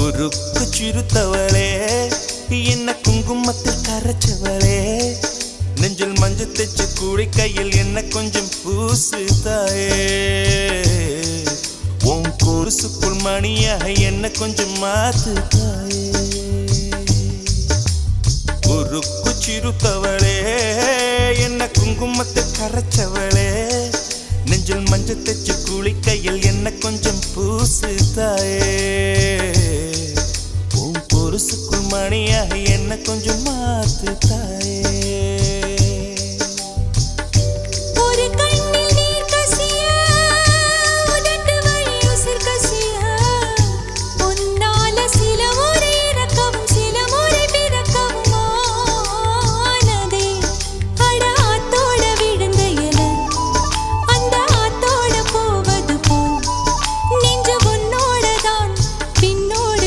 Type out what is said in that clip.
உருக்கு சிறுத்தவளே என்ன குங்குமத்தில் கரைச்சவளே நெஞ்சில் மஞ்சள் தைச்ச கூடை கையில் என்ன கொஞ்சம் பூசு தாயே உன் கொலுசுக்குள் மணியாக என்ன கொஞ்சம் மாத்து தாயே உருக்கு சிறுத்தவளே என்ன குங்குமத்தில் கரைச்சவளே நெஞ்சில் மஞ்சள் தைச்ச கூடை கையில் என்ன கொஞ்சம் பூசு தாயே